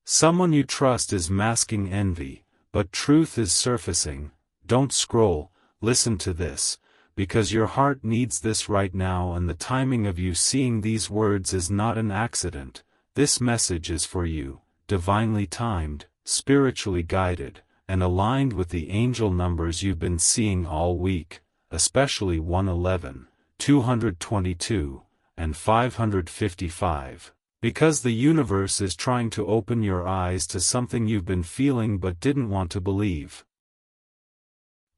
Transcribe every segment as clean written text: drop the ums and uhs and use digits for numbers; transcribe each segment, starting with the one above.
Someone you trust is masking envy, but truth is surfacing. Don't scroll, listen to this, because your heart needs this right now, and the timing of you seeing these words is not an accident. This message is for you, divinely timed, spiritually guided, and aligned with the angel numbers you've been seeing all week, especially 111, 222, and 555. Because the universe is trying to open your eyes to something you've been feeling but didn't want to believe.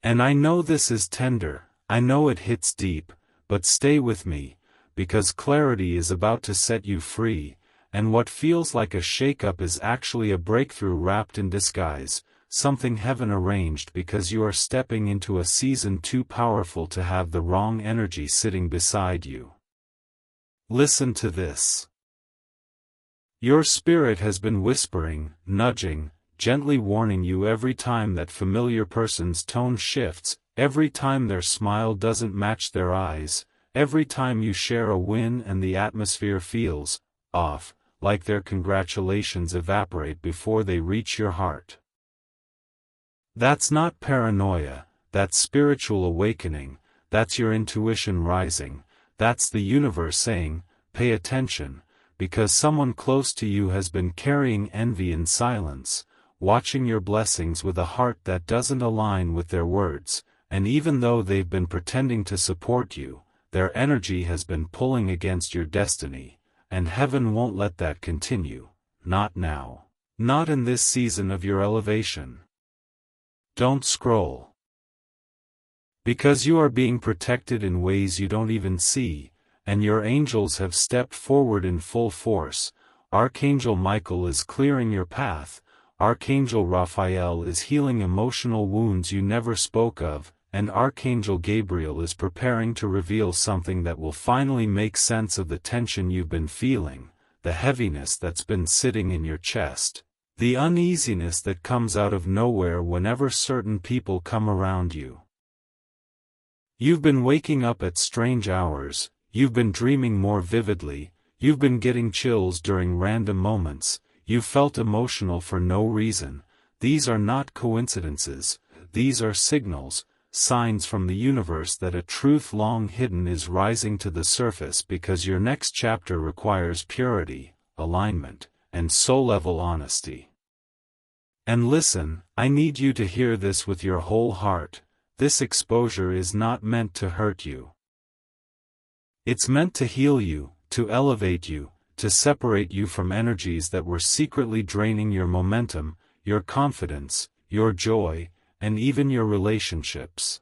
And I know this is tender, I know it hits deep, but stay with me, because clarity is about to set you free, and what feels like a shake-up is actually a breakthrough wrapped in disguise, something heaven arranged because you are stepping into a season too powerful to have the wrong energy sitting beside you. Listen to this. Your spirit has been whispering, nudging, gently warning you every time that familiar person's tone shifts, every time their smile doesn't match their eyes, every time you share a win and the atmosphere feels off, like their congratulations evaporate before they reach your heart. That's not paranoia, that's spiritual awakening, that's your intuition rising, that's the universe saying, pay attention, because someone close to you has been carrying envy in silence, watching your blessings with a heart that doesn't align with their words, and even though they've been pretending to support you, their energy has been pulling against your destiny, and heaven won't let that continue, not now, not in this season of your elevation. Don't scroll. Because you are being protected in ways you don't even see, and your angels have stepped forward in full force. Archangel Michael is clearing your path, Archangel Raphael is healing emotional wounds you never spoke of, and Archangel Gabriel is preparing to reveal something that will finally make sense of the tension you've been feeling, the heaviness that's been sitting in your chest, the uneasiness that comes out of nowhere whenever certain people come around you. You've been waking up at strange hours, you've been dreaming more vividly, you've been getting chills during random moments, you've felt emotional for no reason. These are not coincidences, these are signals, signs from the universe that a truth long hidden is rising to the surface, because your next chapter requires purity, alignment, and soul-level honesty. And listen, I need you to hear this with your whole heart. This exposure is not meant to hurt you. It's meant to heal you, to elevate you, to separate you from energies that were secretly draining your momentum, your confidence, your joy, and even your relationships.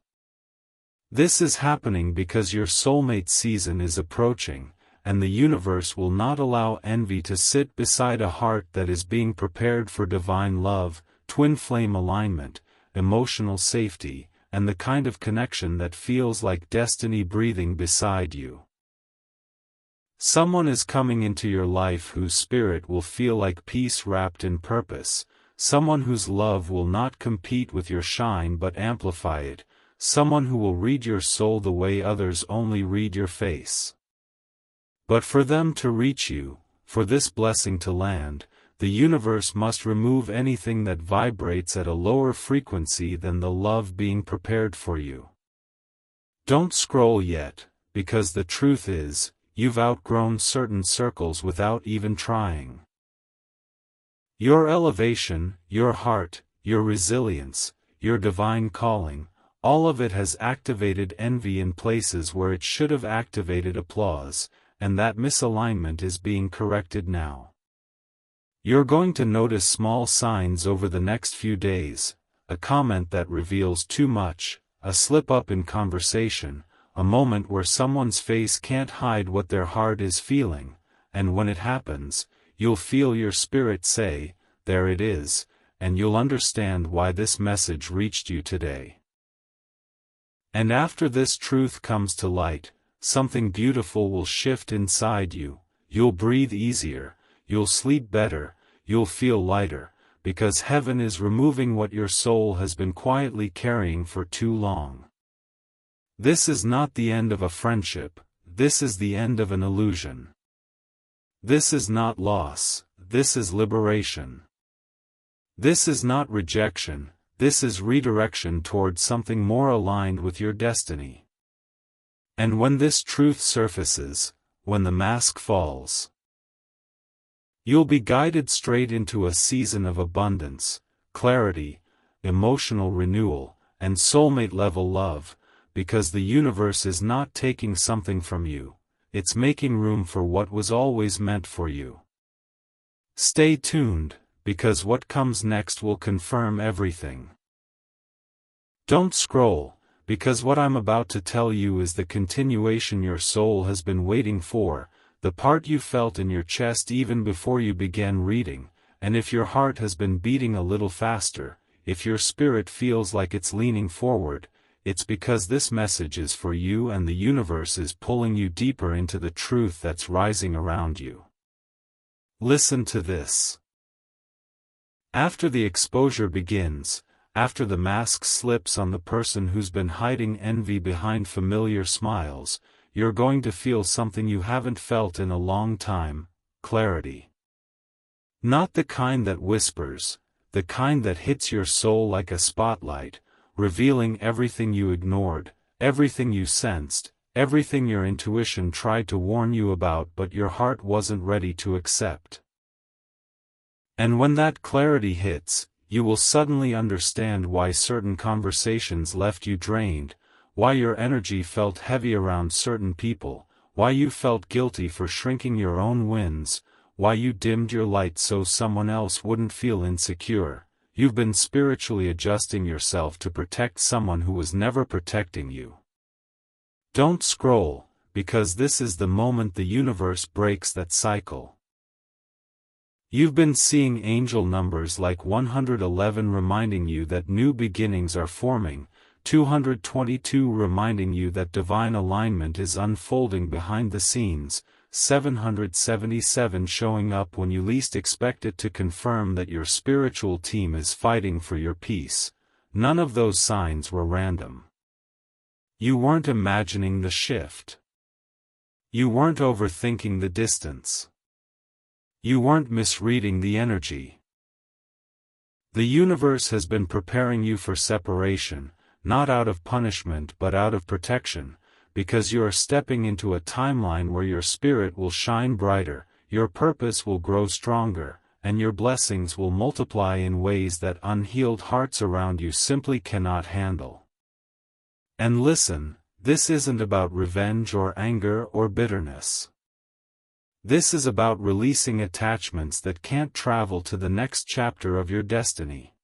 This is happening because your soulmate season is approaching, and the universe will not allow envy to sit beside a heart that is being prepared for divine love, twin flame alignment, emotional safety, and the kind of connection that feels like destiny breathing beside you. Someone is coming into your life whose spirit will feel like peace wrapped in purpose, someone whose love will not compete with your shine but amplify it, someone who will read your soul the way others only read your face. But for them to reach you, for this blessing to land, the universe must remove anything that vibrates at a lower frequency than the love being prepared for you. Don't scroll yet, because the truth is, you've outgrown certain circles without even trying. Your elevation, your heart, your resilience, your divine calling, all of it has activated envy in places where it should have activated applause, and that misalignment is being corrected now. You're going to notice small signs over the next few days, a comment that reveals too much, a slip-up in conversation, a moment where someone's face can't hide what their heart is feeling, and when it happens, you'll feel your spirit say, "There it is," and you'll understand why this message reached you today. And after this truth comes to light, something beautiful will shift inside you. You'll breathe easier, you'll sleep better, you'll feel lighter, because heaven is removing what your soul has been quietly carrying for too long. This is not the end of a friendship, this is the end of an illusion. This is not loss, this is liberation. This is not rejection, this is redirection towards something more aligned with your destiny. And when this truth surfaces, when the mask falls, you'll be guided straight into a season of abundance, clarity, emotional renewal, and soulmate-level love, because the universe is not taking something from you, it's making room for what was always meant for you. Stay tuned, because what comes next will confirm everything. Don't scroll, because what I'm about to tell you is the continuation your soul has been waiting for, the part you felt in your chest even before you began reading, and if your heart has been beating a little faster, if your spirit feels like it's leaning forward, it's because this message is for you and the universe is pulling you deeper into the truth that's rising around you. Listen to this. After the exposure begins, after the mask slips on the person who's been hiding envy behind familiar smiles, you're going to feel something you haven't felt in a long time: clarity. Not the kind that whispers, the kind that hits your soul like a spotlight, revealing everything you ignored, everything you sensed, everything your intuition tried to warn you about but your heart wasn't ready to accept. And when that clarity hits, you will suddenly understand why certain conversations left you drained, why your energy felt heavy around certain people, why you felt guilty for shrinking your own wins, why you dimmed your light so someone else wouldn't feel insecure. You've been spiritually adjusting yourself to protect someone who was never protecting you. Don't scroll, because this is the moment the universe breaks that cycle. You've been seeing angel numbers like 111 reminding you that new beginnings are forming, 222 reminding you that divine alignment is unfolding behind the scenes, 777 showing up when you least expect it to confirm that your spiritual team is fighting for your peace. None of those signs were random. You weren't imagining the shift. You weren't overthinking the distance. You weren't misreading the energy. The universe has been preparing you for separation, not out of punishment but out of protection, because you are stepping into a timeline where your spirit will shine brighter, your purpose will grow stronger, and your blessings will multiply in ways that unhealed hearts around you simply cannot handle. And listen, this isn't about revenge or anger or bitterness. This is about releasing attachments that can't travel to the next chapter of your destiny.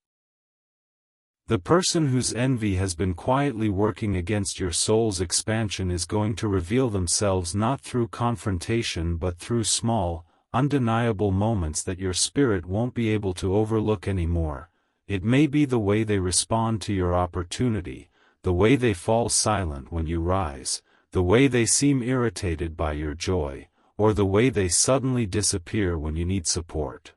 The person whose envy has been quietly working against your soul's expansion is going to reveal themselves not through confrontation but through small, undeniable moments that your spirit won't be able to overlook anymore. It may be the way they respond to your opportunity, the way they fall silent when you rise, the way they seem irritated by your joy, or the way they suddenly disappear when you need support.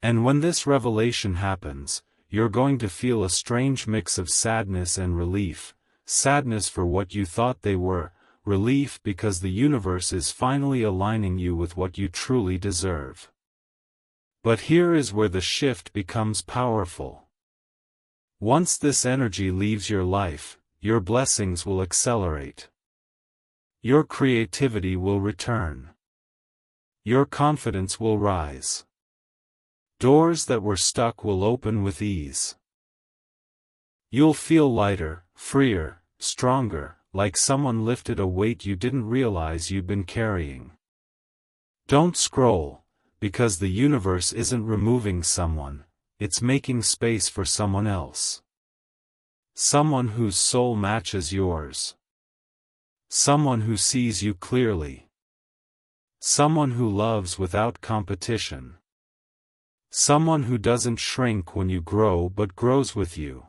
And when this revelation happens, you're going to feel a strange mix of sadness and relief, sadness for what you thought they were, relief because the universe is finally aligning you with what you truly deserve. But here is where the shift becomes powerful. Once this energy leaves your life, your blessings will accelerate. Your creativity will return. Your confidence will rise. Doors that were stuck will open with ease. You'll feel lighter, freer, stronger, like someone lifted a weight you didn't realize you'd been carrying. Don't scroll, because the universe isn't removing someone, it's making space for someone else. Someone whose soul matches yours. Someone who sees you clearly. Someone who loves without competition. Someone who doesn't shrink when you grow but grows with you.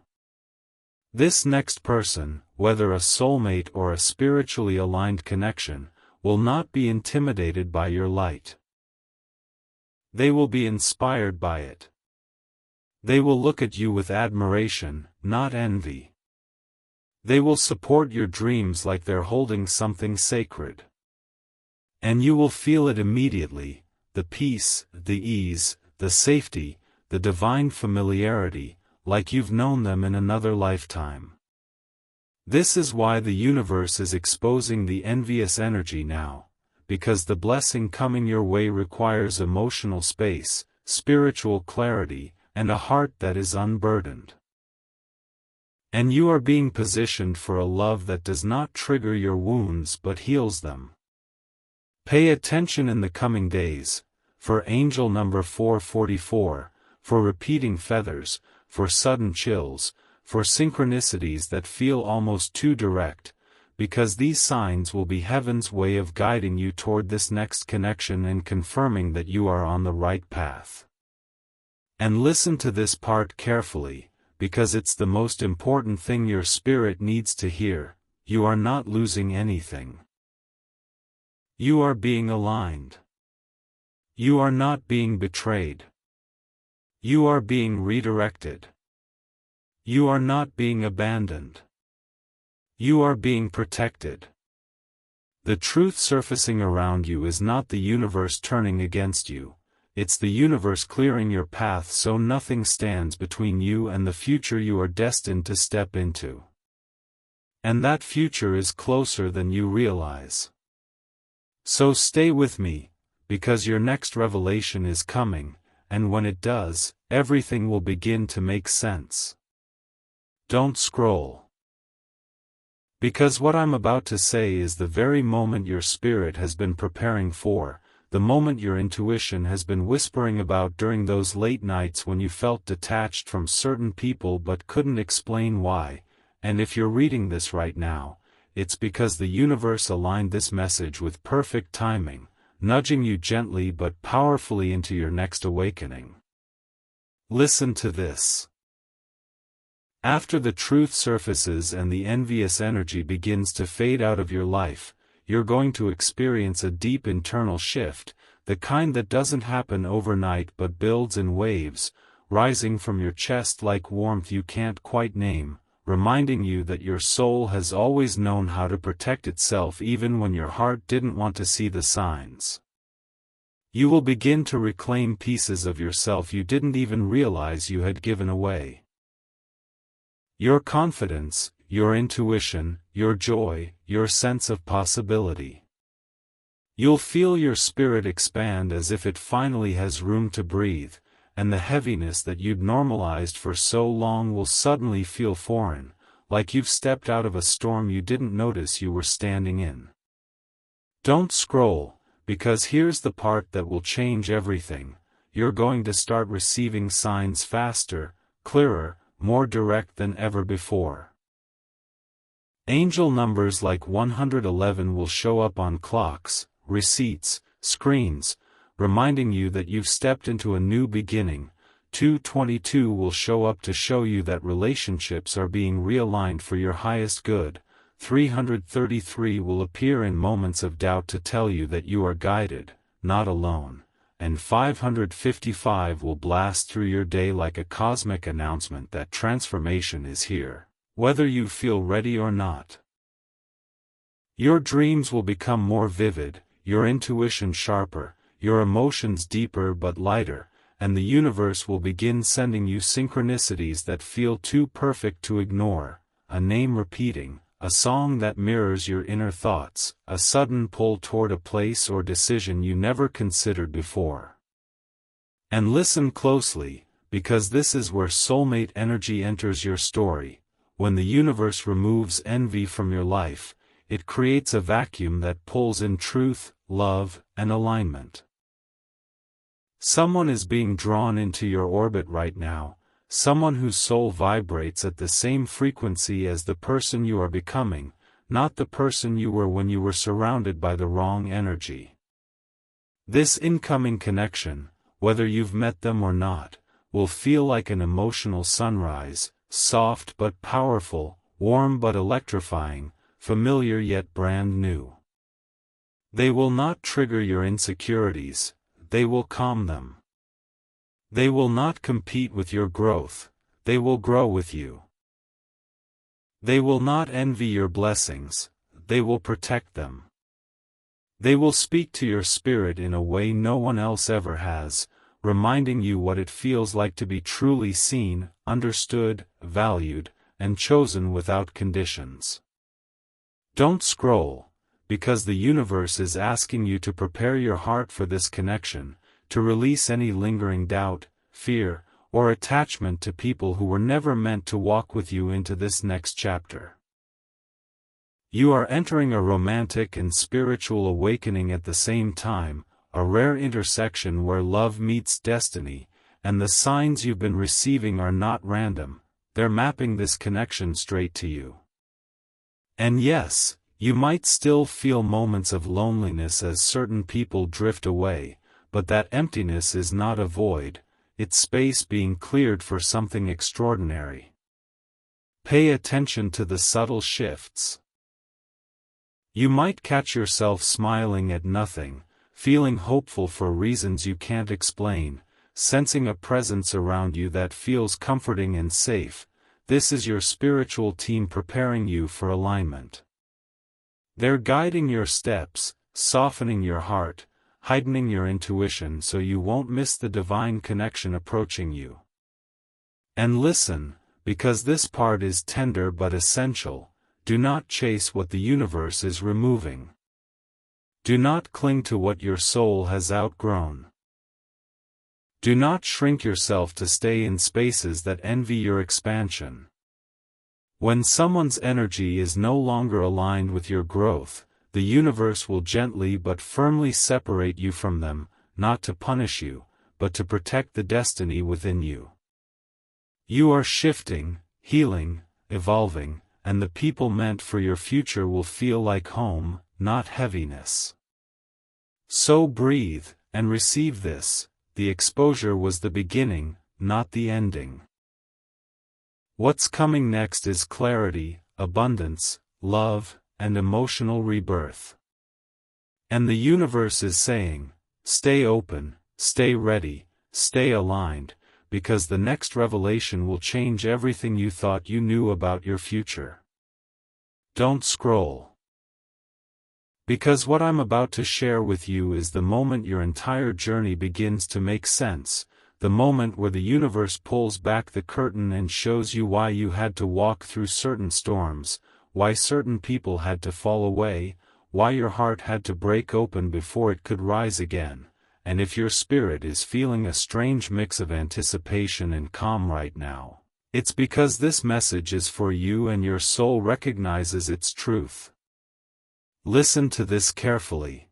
This next person, whether a soulmate or a spiritually aligned connection, will not be intimidated by your light. They will be inspired by it. They will look at you with admiration, not envy. They will support your dreams like they're holding something sacred. And you will feel it immediately, the peace, the ease, the safety, the divine familiarity, like you've known them in another lifetime. This is why the universe is exposing the envious energy now, because the blessing coming your way requires emotional space, spiritual clarity, and a heart that is unburdened. And you are being positioned for a love that does not trigger your wounds but heals them. Pay attention in the coming days, for angel number 444, for repeating feathers, for sudden chills, for synchronicities that feel almost too direct, because these signs will be heaven's way of guiding you toward this next connection and confirming that you are on the right path. And listen to this part carefully, because it's the most important thing your spirit needs to hear: you are not losing anything. You are being aligned. You are not being betrayed. You are being redirected. You are not being abandoned. You are being protected. The truth surfacing around you is not the universe turning against you, it's the universe clearing your path so nothing stands between you and the future you are destined to step into. And that future is closer than you realize. So stay with me, because your next revelation is coming, and when it does, everything will begin to make sense. Don't scroll. Because what I'm about to say is the very moment your spirit has been preparing for, the moment your intuition has been whispering about during those late nights when you felt detached from certain people but couldn't explain why, and if you're reading this right now, it's because the universe aligned this message with perfect timing, nudging you gently but powerfully into your next awakening. Listen to this. After the truth surfaces and the envious energy begins to fade out of your life, you're going to experience a deep internal shift, the kind that doesn't happen overnight but builds in waves, rising from your chest like warmth you can't quite name, reminding you that your soul has always known how to protect itself even when your heart didn't want to see the signs. You will begin to reclaim pieces of yourself you didn't even realize you had given away. Your confidence, your intuition, your joy, your sense of possibility. You'll feel your spirit expand as if it finally has room to breathe, and the heaviness that you'd normalized for so long will suddenly feel foreign, like you've stepped out of a storm you didn't notice you were standing in. Don't scroll, because here's the part that will change everything: you're going to start receiving signs faster, clearer, more direct than ever before. Angel numbers like 111 will show up on clocks, receipts, screens, reminding you that you've stepped into a new beginning. 222 will show up to show you that relationships are being realigned for your highest good. 333 will appear in moments of doubt to tell you that you are guided, not alone. And 555 will blast through your day like a cosmic announcement that transformation is here, whether you feel ready or not. Your dreams will become more vivid, your intuition sharper, your emotions deeper but lighter, and the universe will begin sending you synchronicities that feel too perfect to ignore: a name repeating, a song that mirrors your inner thoughts, a sudden pull toward a place or decision you never considered before. And listen closely, because this is where soulmate energy enters your story. When the universe removes envy from your life, it creates a vacuum that pulls in truth, love, and alignment. Someone is being drawn into your orbit right now, someone whose soul vibrates at the same frequency as the person you are becoming, not the person you were when you were surrounded by the wrong energy. This incoming connection, whether you've met them or not, will feel like an emotional sunrise, soft but powerful, warm but electrifying, familiar yet brand new. They will not trigger your insecurities, they will calm them. They will not compete with your growth, they will grow with you. They will not envy your blessings, they will protect them. They will speak to your spirit in a way no one else ever has, reminding you what it feels like to be truly seen, understood, valued, and chosen without conditions. Don't scroll, because the universe is asking you to prepare your heart for this connection, to release any lingering doubt, fear, or attachment to people who were never meant to walk with you into this next chapter. You are entering a romantic and spiritual awakening at the same time, a rare intersection where love meets destiny, and the signs you've been receiving are not random, they're mapping this connection straight to you. And yes, you might still feel moments of loneliness as certain people drift away, but that emptiness is not a void, it's space being cleared for something extraordinary. Pay attention to the subtle shifts. You might catch yourself smiling at nothing, feeling hopeful for reasons you can't explain, sensing a presence around you that feels comforting and safe. This is your spiritual team preparing you for alignment. They're guiding your steps, softening your heart, heightening your intuition so you won't miss the divine connection approaching you. And listen, because this part is tender but essential, do not chase what the universe is removing. Do not cling to what your soul has outgrown. Do not shrink yourself to stay in spaces that envy your expansion. When someone's energy is no longer aligned with your growth, the universe will gently but firmly separate you from them, not to punish you, but to protect the destiny within you. You are shifting, healing, evolving, and the people meant for your future will feel like home, not heaviness. So breathe, and receive this. The exposure was the beginning, not the ending. What's coming next is clarity, abundance, love, and emotional rebirth. And the universe is saying, stay open, stay ready, stay aligned, because the next revelation will change everything you thought you knew about your future. Don't scroll. Because what I'm about to share with you is the moment your entire journey begins to make sense, the moment where the universe pulls back the curtain and shows you why you had to walk through certain storms, why certain people had to fall away, why your heart had to break open before it could rise again. And if your spirit is feeling a strange mix of anticipation and calm right now, it's because this message is for you and your soul recognizes its truth. Listen to this carefully.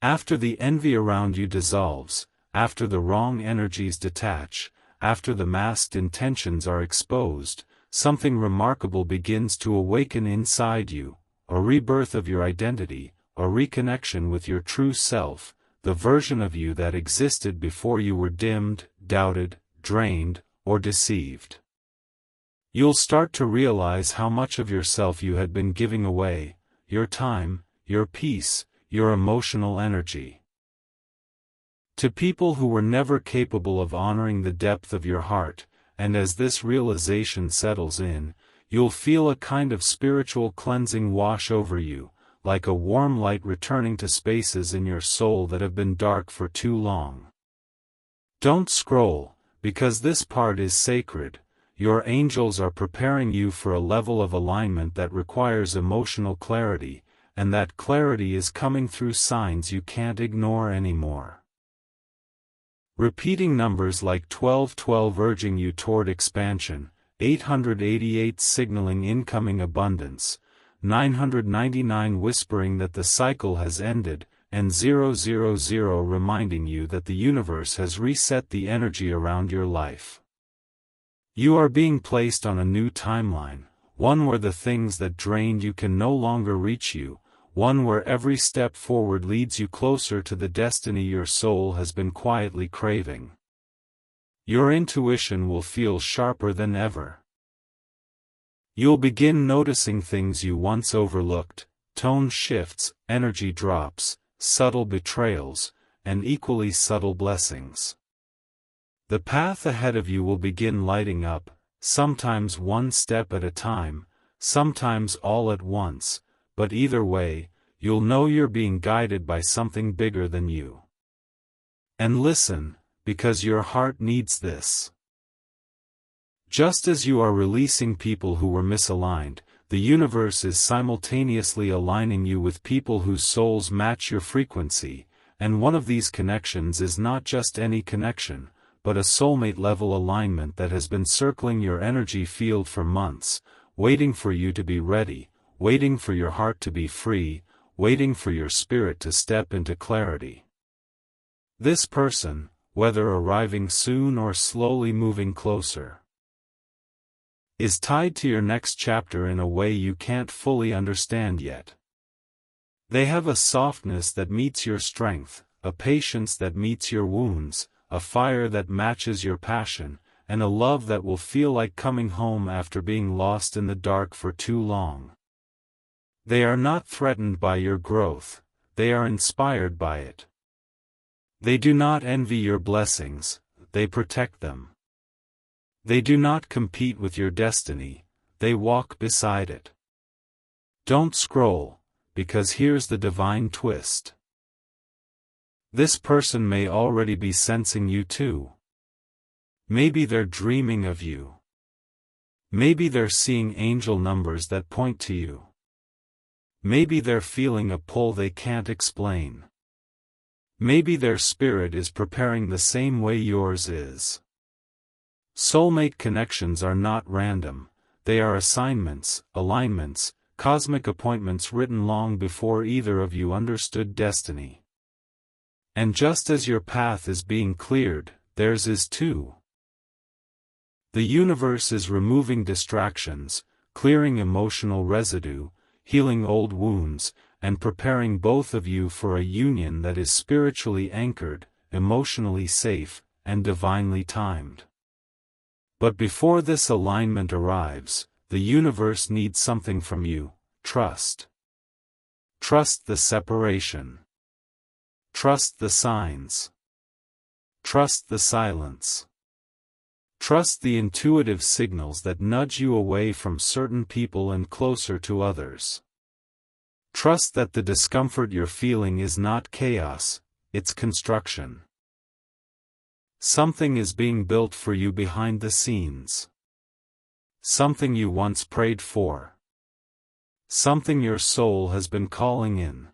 After the envy around you dissolves, after the wrong energies detach, after the masked intentions are exposed, something remarkable begins to awaken inside you, a rebirth of your identity, a reconnection with your true self, the version of you that existed before you were dimmed, doubted, drained, or deceived. You'll start to realize how much of yourself you had been giving away, your time, your peace, your emotional energy, to people who were never capable of honoring the depth of your heart. And as this realization settles in, you'll feel a kind of spiritual cleansing wash over you, like a warm light returning to spaces in your soul that have been dark for too long. Don't scroll, because this part is sacred. Your angels are preparing you for a level of alignment that requires emotional clarity, and that clarity is coming through signs you can't ignore anymore. Repeating numbers like 1212 urging you toward expansion, 888 signaling incoming abundance, 999 whispering that the cycle has ended, and 000 reminding you that the universe has reset the energy around your life. You are being placed on a new timeline, one where the things that drained you can no longer reach you, one where every step forward leads you closer to the destiny your soul has been quietly craving. Your intuition will feel sharper than ever. You'll begin noticing things you once overlooked, tone shifts, energy drops, subtle betrayals, and equally subtle blessings. The path ahead of you will begin lighting up, sometimes one step at a time, sometimes all at once, but either way, you'll know you're being guided by something bigger than you. And listen, because your heart needs this. Just as you are releasing people who were misaligned, the universe is simultaneously aligning you with people whose souls match your frequency, and one of these connections is not just any connection, but a soulmate-level alignment that has been circling your energy field for months, waiting for you to be ready, waiting for your heart to be free, waiting for your spirit to step into clarity. This person, whether arriving soon or slowly moving closer, is tied to your next chapter in a way you can't fully understand yet. They have a softness that meets your strength, a patience that meets your wounds, a fire that matches your passion, and a love that will feel like coming home after being lost in the dark for too long. They are not threatened by your growth, they are inspired by it. They do not envy your blessings, they protect them. They do not compete with your destiny, they walk beside it. Don't scroll, because here's the divine twist. This person may already be sensing you too. Maybe they're dreaming of you. Maybe they're seeing angel numbers that point to you. Maybe they're feeling a pull they can't explain. Maybe their spirit is preparing the same way yours is. Soulmate connections are not random, they are assignments, alignments, cosmic appointments written long before either of you understood destiny. And just as your path is being cleared, theirs is too. The universe is removing distractions, clearing emotional residue, healing old wounds, and preparing both of you for a union that is spiritually anchored, emotionally safe, and divinely timed. But before this alignment arrives, the universe needs something from you: trust. Trust the separation. Trust the signs. Trust the silence. Trust the intuitive signals that nudge you away from certain people and closer to others. Trust that the discomfort you're feeling is not chaos, it's construction. Something is being built for you behind the scenes. Something you once prayed for. Something your soul has been calling in.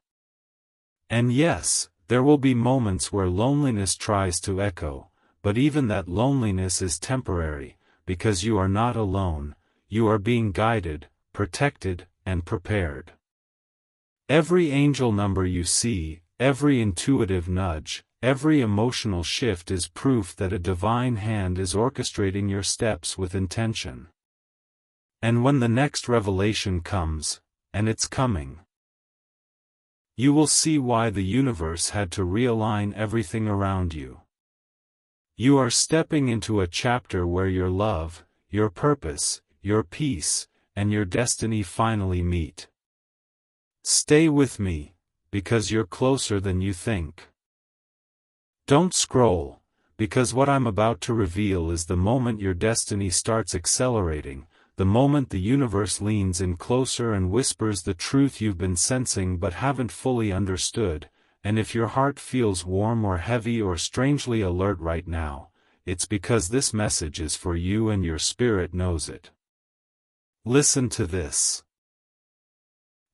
And yes, there will be moments where loneliness tries to echo, but even that loneliness is temporary, because you are not alone, you are being guided, protected, and prepared. Every angel number you see, every intuitive nudge, every emotional shift is proof that a divine hand is orchestrating your steps with intention. And when the next revelation comes, and it's coming, you will see why the universe had to realign everything around you. You are stepping into a chapter where your love, your purpose, your peace, and your destiny finally meet. Stay with me, because you're closer than you think. Don't scroll, because what I'm about to reveal is the moment your destiny starts accelerating, the moment the universe leans in closer and whispers the truth you've been sensing but haven't fully understood. And if your heart feels warm or heavy or strangely alert right now, it's because this message is for you and your spirit knows it. Listen to this.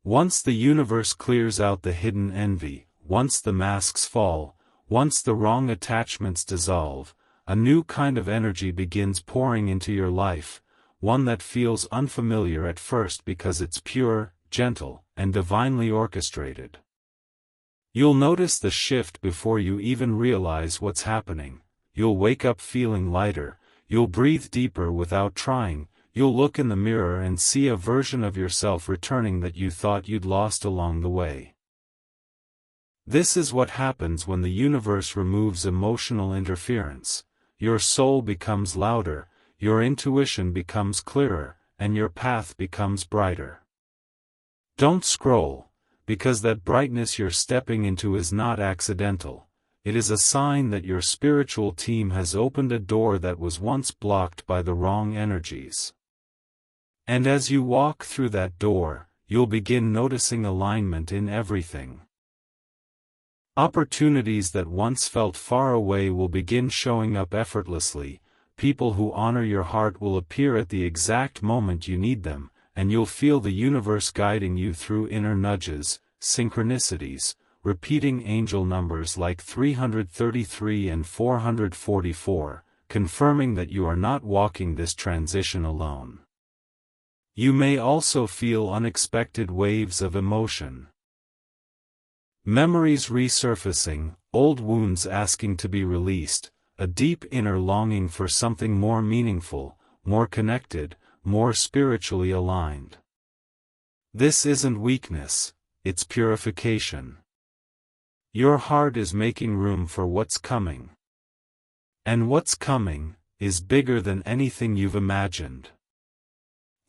Once the universe clears out the hidden envy, once the masks fall, once the wrong attachments dissolve, a new kind of energy begins pouring into your life, one that feels unfamiliar at first because it's pure, gentle, and divinely orchestrated. You'll notice the shift before you even realize what's happening. You'll wake up feeling lighter, you'll breathe deeper without trying, you'll look in the mirror and see a version of yourself returning that you thought you'd lost along the way. This is what happens when the universe removes emotional interference. Your soul becomes louder, your intuition becomes clearer, and your path becomes brighter. Don't scroll, because that brightness you're stepping into is not accidental. It is a sign that your spiritual team has opened a door that was once blocked by the wrong energies. And as you walk through that door, you'll begin noticing alignment in everything. Opportunities that once felt far away will begin showing up effortlessly. People who honor your heart will appear at the exact moment you need them, and you'll feel the universe guiding you through inner nudges, synchronicities, repeating angel numbers like 333 and 444, confirming that you are not walking this transition alone. You may also feel unexpected waves of emotion. Memories resurfacing, old wounds asking to be released, a deep inner longing for something more meaningful, more connected, more spiritually aligned. This isn't weakness, it's purification. Your heart is making room for what's coming. And what's coming is bigger than anything you've imagined.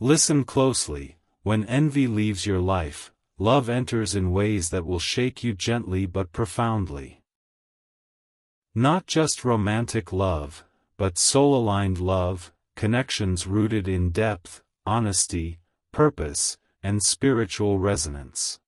Listen closely. When envy leaves your life, love enters in ways that will shake you gently but profoundly. Not just romantic love, but soul-aligned love, connections rooted in depth, honesty, purpose, and spiritual resonance.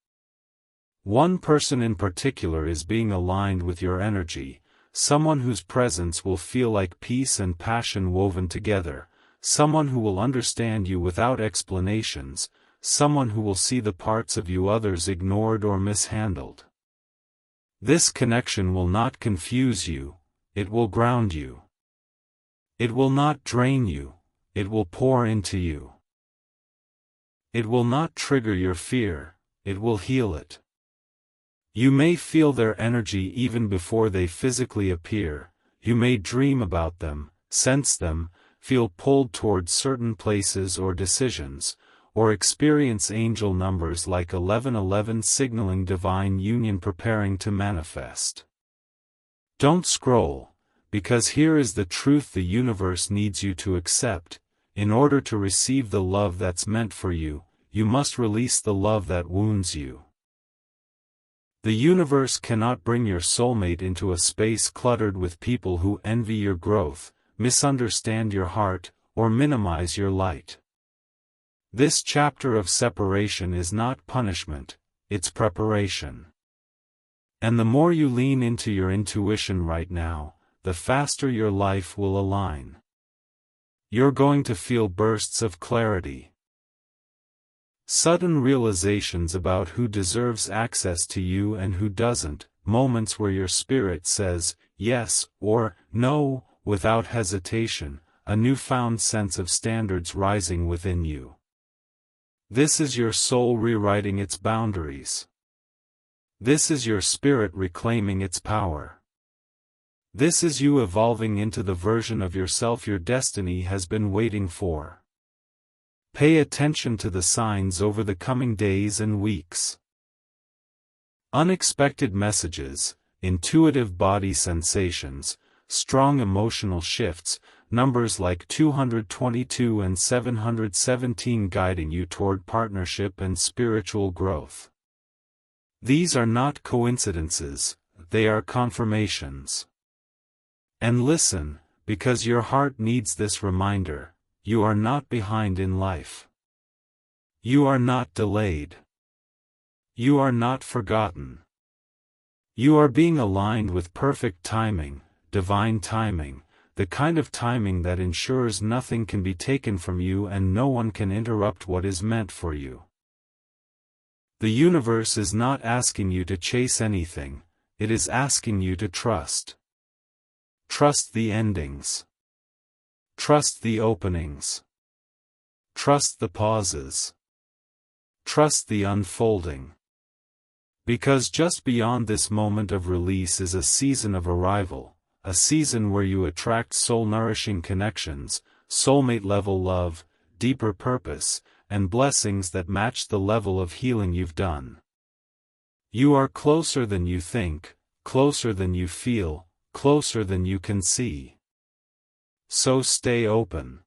One person in particular is being aligned with your energy, someone whose presence will feel like peace and passion woven together, someone who will understand you without explanations, someone who will see the parts of you others ignored or mishandled. This connection will not confuse you, it will ground you. It will not drain you, it will pour into you. It will not trigger your fear, it will heal it. You may feel their energy even before they physically appear, you may dream about them, sense them, feel pulled toward certain places or decisions, or experience angel numbers like 1111 signaling divine union preparing to manifest. Don't scroll, because here is the truth the universe needs you to accept. In order to receive the love that's meant for you, you must release the love that wounds you. The universe cannot bring your soulmate into a space cluttered with people who envy your growth, misunderstand your heart, or minimize your light. This chapter of separation is not punishment, it's preparation. And the more you lean into your intuition right now, the faster your life will align. You're going to feel bursts of clarity. Sudden realizations about who deserves access to you and who doesn't, moments where your spirit says, yes, or no, without hesitation, a newfound sense of standards rising within you. This is your soul rewriting its boundaries. This is your spirit reclaiming its power. This is you evolving into the version of yourself your destiny has been waiting for. Pay attention to the signs over the coming days and weeks. Unexpected messages, intuitive body sensations, strong emotional shifts, numbers like 222 and 717 guiding you toward partnership and spiritual growth. These are not coincidences, they are confirmations. And listen, because your heart needs this reminder, you are not behind in life. You are not delayed. You are not forgotten. You are being aligned with perfect timing, divine timing, the kind of timing that ensures nothing can be taken from you and no one can interrupt what is meant for you. The universe is not asking you to chase anything, it is asking you to trust. Trust the endings. Trust the openings. Trust the pauses. Trust the unfolding. Because just beyond this moment of release is a season of arrival. A season where you attract soul-nourishing connections, soulmate-level love, deeper purpose, and blessings that match the level of healing you've done. You are closer than you think, closer than you feel, closer than you can see. So stay open.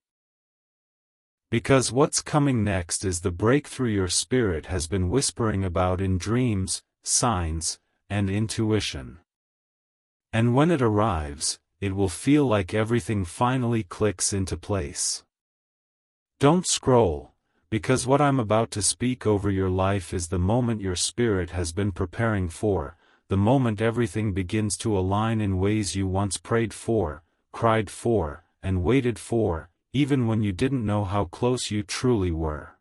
Because what's coming next is the breakthrough your spirit has been whispering about in dreams, signs, and intuition. And when it arrives, it will feel like everything finally clicks into place. Don't scroll, because what I'm about to speak over your life is the moment your spirit has been preparing for, the moment everything begins to align in ways you once prayed for, cried for, and waited for, even when you didn't know how close you truly were.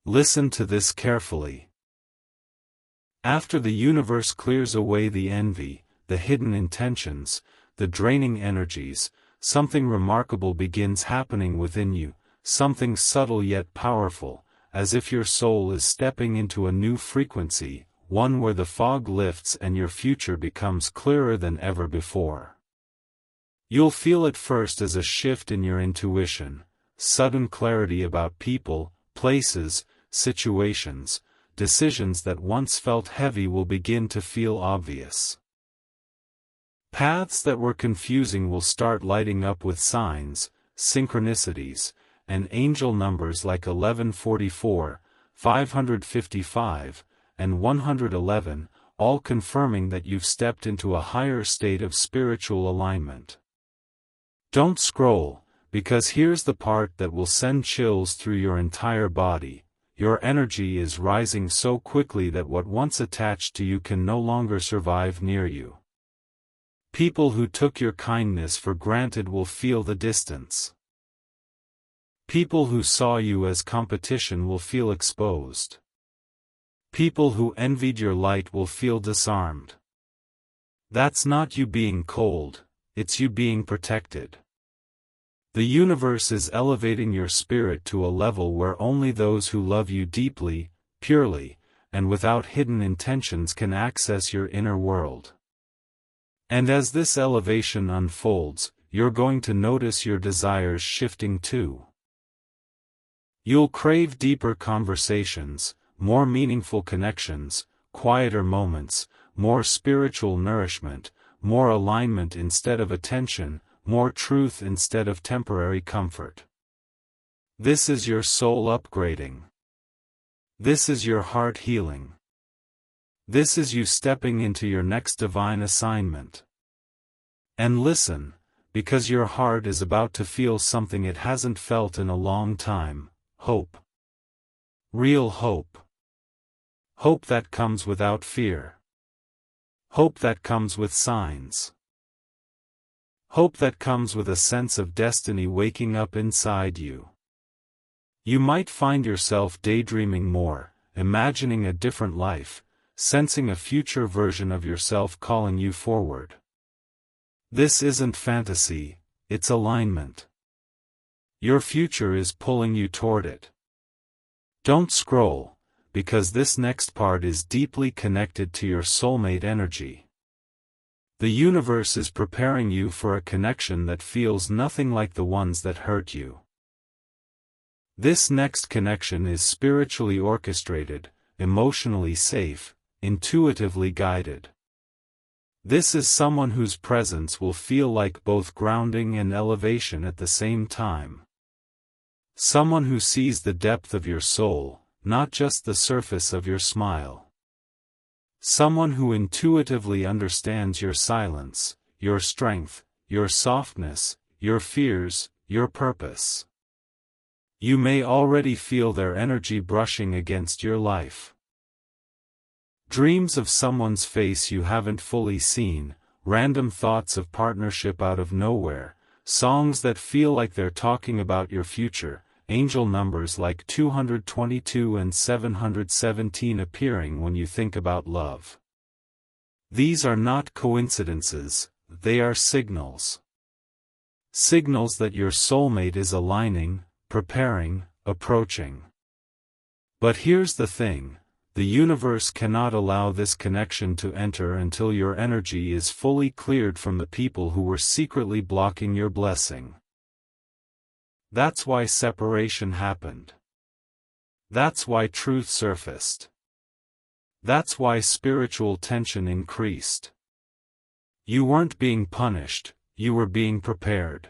Listen to this carefully. After the universe clears away the envy, the hidden intentions, the draining energies, something remarkable begins happening within you, something subtle yet powerful, as if your soul is stepping into a new frequency, one where the fog lifts and your future becomes clearer than ever before. You'll feel it first as a shift in your intuition, sudden clarity about people, places, situations, decisions that once felt heavy will begin to feel obvious. Paths that were confusing will start lighting up with signs, synchronicities, and angel numbers like 1144, 555, and 111, all confirming that you've stepped into a higher state of spiritual alignment. Don't scroll, because here's the part that will send chills through your entire body. Your energy is rising so quickly that what once attached to you can no longer survive near you. People who took your kindness for granted will feel the distance. People who saw you as competition will feel exposed. People who envied your light will feel disarmed. That's not you being cold, it's you being protected. The universe is elevating your spirit to a level where only those who love you deeply, purely, and without hidden intentions can access your inner world. And as this elevation unfolds, you're going to notice your desires shifting too. You'll crave deeper conversations, more meaningful connections, quieter moments, more spiritual nourishment, more alignment instead of attention, more truth instead of temporary comfort. This is your soul upgrading. This is your heart healing. This is you stepping into your next divine assignment. And listen, because your heart is about to feel something it hasn't felt in a long time: hope. Real hope. Hope that comes without fear. Hope that comes with signs. Hope that comes with a sense of destiny waking up inside you. You might find yourself daydreaming more, imagining a different life, sensing a future version of yourself calling you forward. This isn't fantasy, it's alignment. Your future is pulling you toward it. Don't scroll, because this next part is deeply connected to your soulmate energy. The universe is preparing you for a connection that feels nothing like the ones that hurt you. This next connection is spiritually orchestrated, emotionally safe, intuitively guided. This is someone whose presence will feel like both grounding and elevation at the same time. Someone who sees the depth of your soul, not just the surface of your smile. Someone who intuitively understands your silence, your strength, your softness, your fears, your purpose. You may already feel their energy brushing against your life. Dreams of someone's face you haven't fully seen, random thoughts of partnership out of nowhere, songs that feel like they're talking about your future, angel numbers like 222 and 717 appearing when you think about love. These are not coincidences, they are signals. Signals that your soulmate is aligning, preparing, approaching. But here's the thing, the universe cannot allow this connection to enter until your energy is fully cleared from the people who were secretly blocking your blessing. That's why separation happened. That's why truth surfaced. That's why spiritual tension increased. You weren't being punished, you were being prepared.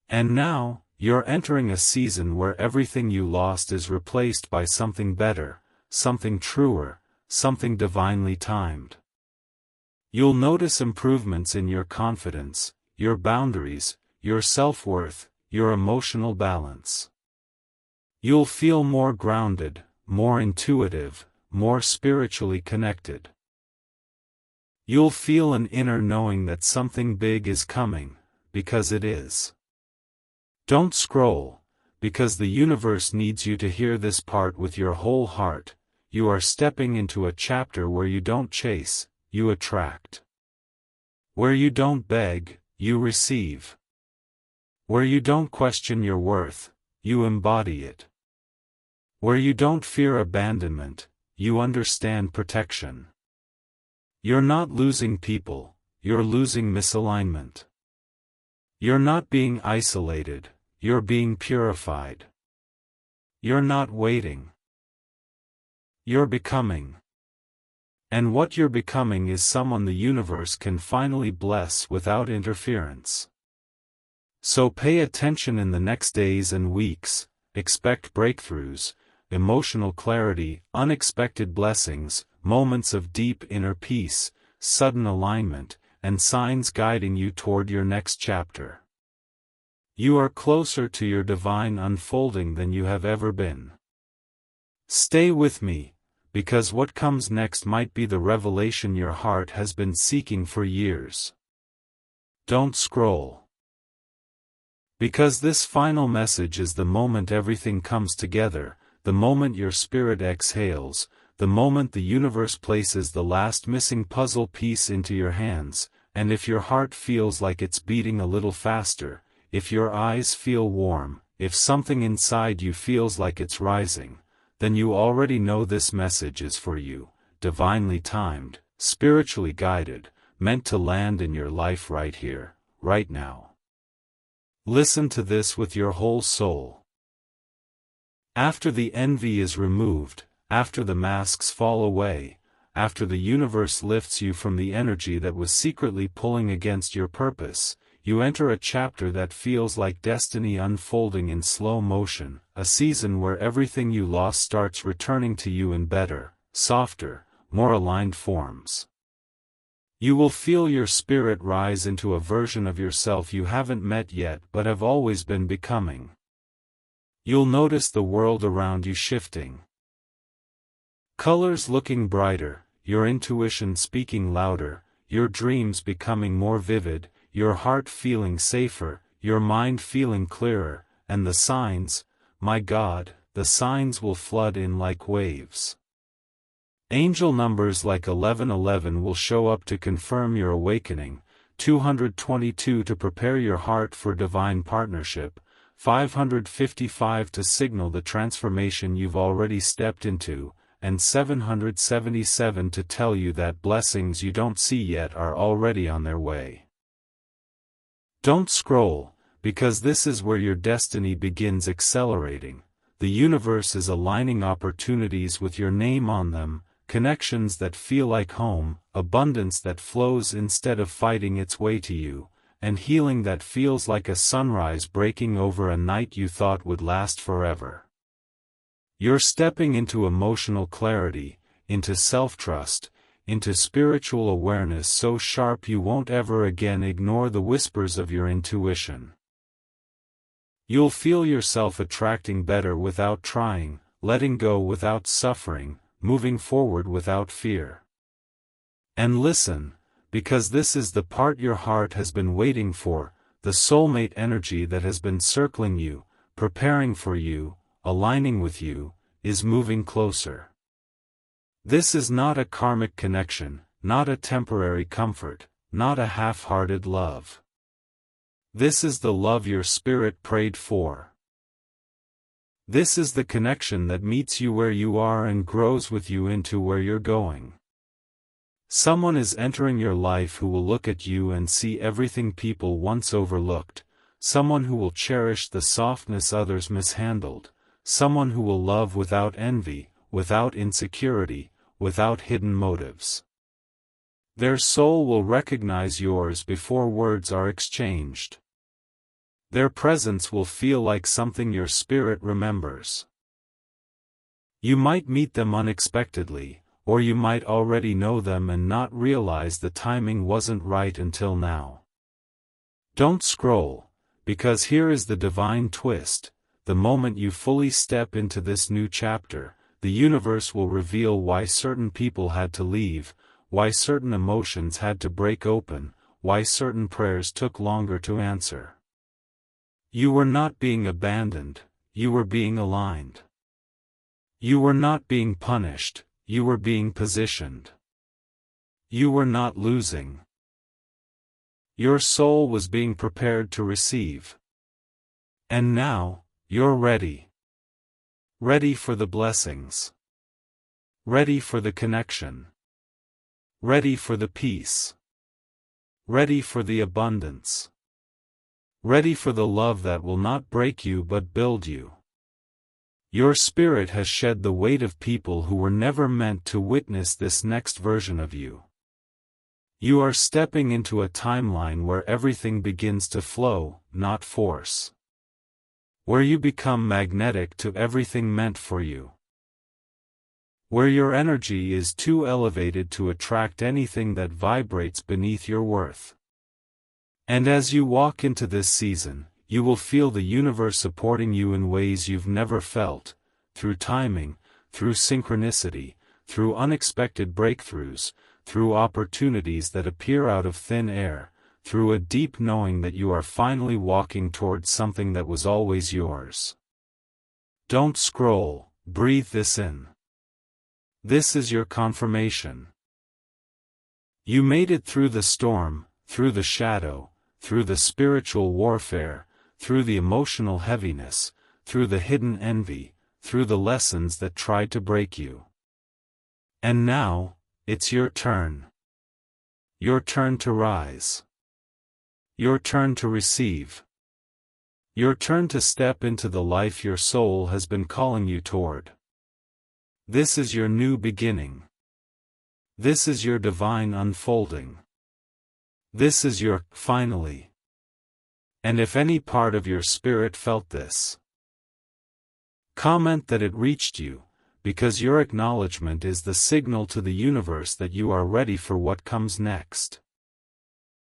And now, you're entering a season where everything you lost is replaced by something better, something truer, something divinely timed. You'll notice improvements in your confidence, your boundaries, your self-worth, your emotional balance. You'll feel more grounded, more intuitive, more spiritually connected. You'll feel an inner knowing that something big is coming, because it is. Don't scroll, because the universe needs you to hear this part with your whole heart. You are stepping into a chapter where you don't chase, you attract. Where you don't beg, you receive. Where you don't question your worth, you embody it. Where you don't fear abandonment, you understand protection. You're not losing people, you're losing misalignment. You're not being isolated, you're being purified. You're not waiting. You're becoming. And what you're becoming is someone the universe can finally bless without interference. So pay attention in the next days and weeks, expect breakthroughs, emotional clarity, unexpected blessings, moments of deep inner peace, sudden alignment, and signs guiding you toward your next chapter. You are closer to your divine unfolding than you have ever been. Stay with me, because what comes next might be the revelation your heart has been seeking for years. Don't scroll. Because this final message is the moment everything comes together, the moment your spirit exhales, the moment the universe places the last missing puzzle piece into your hands, and if your heart feels like it's beating a little faster, if your eyes feel warm, if something inside you feels like it's rising, then you already know this message is for you, divinely timed, spiritually guided, meant to land in your life right here, right now. Listen to this with your whole soul. After the envy is removed, after the masks fall away, after the universe lifts you from the energy that was secretly pulling against your purpose, you enter a chapter that feels like destiny unfolding in slow motion, a season where everything you lost starts returning to you in better, softer, more aligned forms. You will feel your spirit rise into a version of yourself you haven't met yet but have always been becoming. You'll notice the world around you shifting. Colors looking brighter, your intuition speaking louder, your dreams becoming more vivid, your heart feeling safer, your mind feeling clearer, and the signs, my God, the signs will flood in like waves. Angel numbers like 1111 will show up to confirm your awakening, 222 to prepare your heart for divine partnership, 555 to signal the transformation you've already stepped into, and 777 to tell you that blessings you don't see yet are already on their way. Don't scroll, because this is where your destiny begins accelerating. The universe is aligning opportunities with your name on them, connections that feel like home, abundance that flows instead of fighting its way to you, and healing that feels like a sunrise breaking over a night you thought would last forever. You're stepping into emotional clarity, into self-trust, into spiritual awareness so sharp you won't ever again ignore the whispers of your intuition. You'll feel yourself attracting better without trying, letting go without suffering, moving forward without fear. And listen, because this is the part your heart has been waiting for, the soulmate energy that has been circling you, preparing for you, aligning with you, is moving closer. This is not a karmic connection, not a temporary comfort, not a half-hearted love. This is the love your spirit prayed for. This is the connection that meets you where you are and grows with you into where you're going. Someone is entering your life who will look at you and see everything people once overlooked, someone who will cherish the softness others mishandled, someone who will love without envy, without insecurity, without hidden motives. Their soul will recognize yours before words are exchanged. Their presence will feel like something your spirit remembers. You might meet them unexpectedly, or you might already know them and not realize the timing wasn't right until now. Don't scroll, because here is the divine twist. The moment you fully step into this new chapter, the universe will reveal why certain people had to leave, why certain emotions had to break open, why certain prayers took longer to answer. You were not being abandoned, you were being aligned. You were not being punished, you were being positioned. You were not losing. Your soul was being prepared to receive. And now, you're ready. Ready for the blessings. Ready for the connection. Ready for the peace. Ready for the abundance. Ready for the love that will not break you but build you. Your spirit has shed the weight of people who were never meant to witness this next version of you. You are stepping into a timeline where everything begins to flow, not force. Where you become magnetic to everything meant for you. Where your energy is too elevated to attract anything that vibrates beneath your worth. And as you walk into this season, you will feel the universe supporting you in ways you've never felt, through timing, through synchronicity, through unexpected breakthroughs, through opportunities that appear out of thin air, through a deep knowing that you are finally walking towards something that was always yours. Don't scroll, breathe this in. This is your confirmation. You made it through the storm, through the shadow, through the spiritual warfare, through the emotional heaviness, through the hidden envy, through the lessons that tried to break you. And now, it's your turn. Your turn to rise. Your turn to receive. Your turn to step into the life your soul has been calling you toward. This is your new beginning. This is your divine unfolding. This is your finally. And if any part of your spirit felt this, comment that it reached you, because your acknowledgement is the signal to the universe that you are ready for what comes next.